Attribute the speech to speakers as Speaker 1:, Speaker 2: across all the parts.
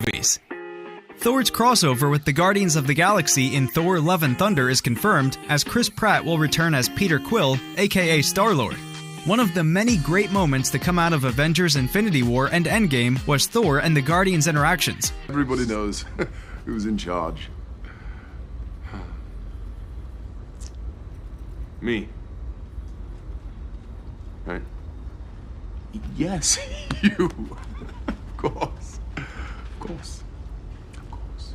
Speaker 1: movies. Thor's crossover with the Guardians of the Galaxy in Thor: Love and Thunder is confirmed, as Chris Pratt will return as Peter Quill, aka Star-Lord. One of the many great moments to come out of Avengers: Infinity War and Endgame was Thor and the Guardians' interactions.
Speaker 2: Everybody knows who's in charge. Me. Right? Yes, you. Of course. Of course. Of course.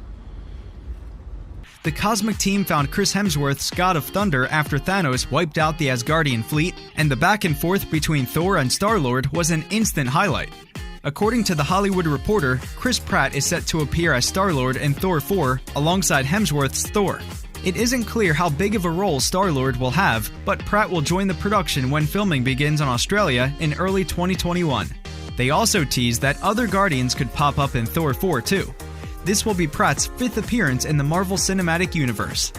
Speaker 1: The cosmic team found Chris Hemsworth's God of Thunder after Thanos wiped out the Asgardian fleet, and the back and forth between Thor and Star-Lord was an instant highlight. According to The Hollywood Reporter, Chris Pratt is set to appear as Star-Lord in Thor 4 alongside Hemsworth's Thor. It isn't clear how big of a role Star-Lord will have, but Pratt will join the production when filming begins in Australia in early 2021. They also teased that other Guardians could pop up in Thor 4 too. This will be Pratt's 5th appearance in the Marvel Cinematic Universe.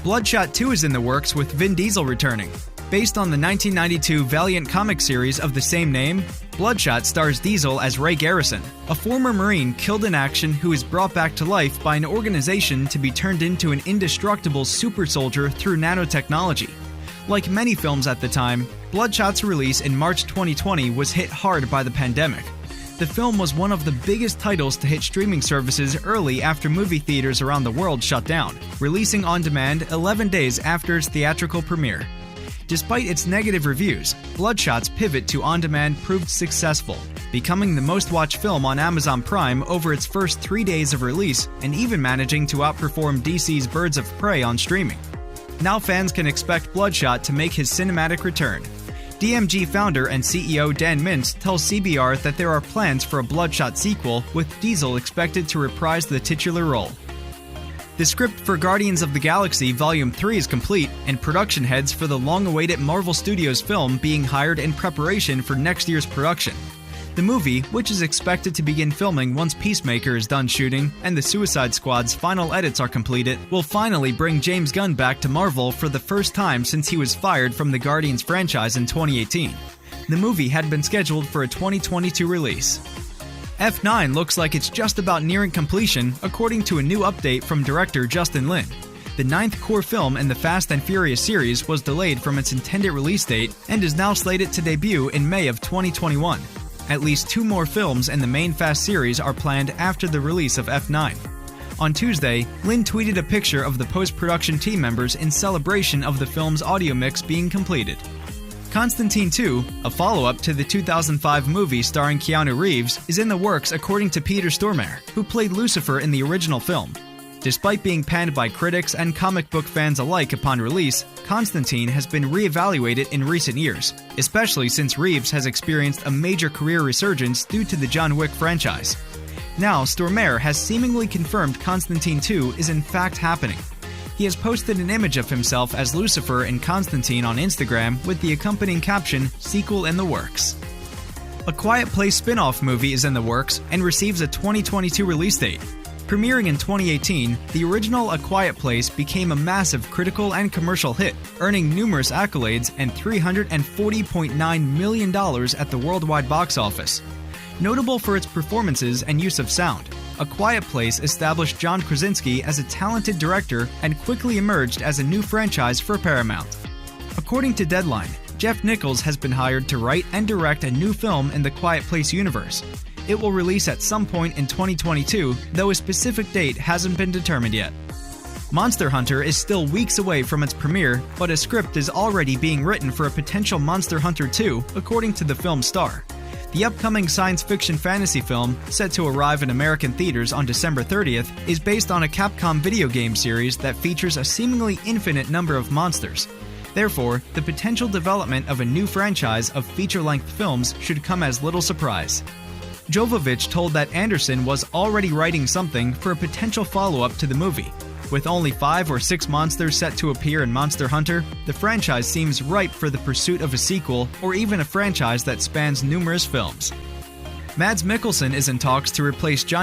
Speaker 1: Bloodshot 2 is in the works, with Vin Diesel returning. Based on the 1992 Valiant comic series of the same name, Bloodshot stars Diesel as Ray Garrison, a former Marine killed in action who is brought back to life by an organization to be turned into an indestructible super soldier through nanotechnology. Like many films at the time, Bloodshot's release in March 2020 was hit hard by the pandemic. The film was one of the biggest titles to hit streaming services early after movie theaters around the world shut down, releasing on demand 11 days after its theatrical premiere. Despite its negative reviews, Bloodshot's pivot to on-demand proved successful, becoming the most-watched film on Amazon Prime over its first 3 days of release and even managing to outperform DC's Birds of Prey on streaming. Now fans can expect Bloodshot to make his cinematic return. DMG founder and CEO Dan Mintz tells CBR that there are plans for a Bloodshot sequel, with Diesel expected to reprise the titular role. The script for Guardians of the Galaxy Volume 3 is complete, and production heads for the long-awaited Marvel Studios film being hired in preparation for next year's production. The movie, which is expected to begin filming once Peacemaker is done shooting and the Suicide Squad's final edits are completed, will finally bring James Gunn back to Marvel for the first time since he was fired from the Guardians franchise in 2018. The movie had been scheduled for a 2022 release. F9 looks like it's just about nearing completion, according to a new update from director Justin Lin. The 9th core film in the Fast and Furious series was delayed from its intended release date and is now slated to debut in May of 2021. At least 2 more films in the main Fast series are planned after the release of F9. On Tuesday, Lin tweeted a picture of the post-production team members in celebration of the film's audio mix being completed. Constantine 2, a follow-up to the 2005 movie starring Keanu Reeves, is in the works according to Peter Stormare, who played Lucifer in the original film. Despite being panned by critics and comic book fans alike upon release, Constantine has been re-evaluated in recent years, especially since Reeves has experienced a major career resurgence due to the John Wick franchise. Now, Stormare has seemingly confirmed Constantine 2 is in fact happening. He has posted an image of himself as Lucifer in Constantine on Instagram with the accompanying caption, "Sequel in the works." A Quiet Place spin-off movie is in the works and receives a 2022 release date. Premiering in 2018, the original A Quiet Place became a massive critical and commercial hit, earning numerous accolades and $340.9 million at the worldwide box office. Notable for its performances and use of sound, A Quiet Place established John Krasinski as a talented director and quickly emerged as a new franchise for Paramount. According to Deadline, Jeff Nichols has been hired to write and direct a new film in the Quiet Place universe. It will release at some point in 2022, though a specific date hasn't been determined yet. Monster Hunter is still weeks away from its premiere, but a script is already being written for a potential Monster Hunter 2, according to the film Star. The upcoming science fiction fantasy film, set to arrive in American theaters on December 30th, is based on a Capcom video game series that features a seemingly infinite number of monsters. Therefore, the potential development of a new franchise of feature-length films should come as little surprise. Jovovich told that Anderson was already writing something for a potential follow-up to the movie. With only 5 or 6 monsters set to appear in Monster Hunter, the franchise seems ripe for the pursuit of a sequel or even a franchise that spans numerous films. Mads Mikkelsen is in talks to replace John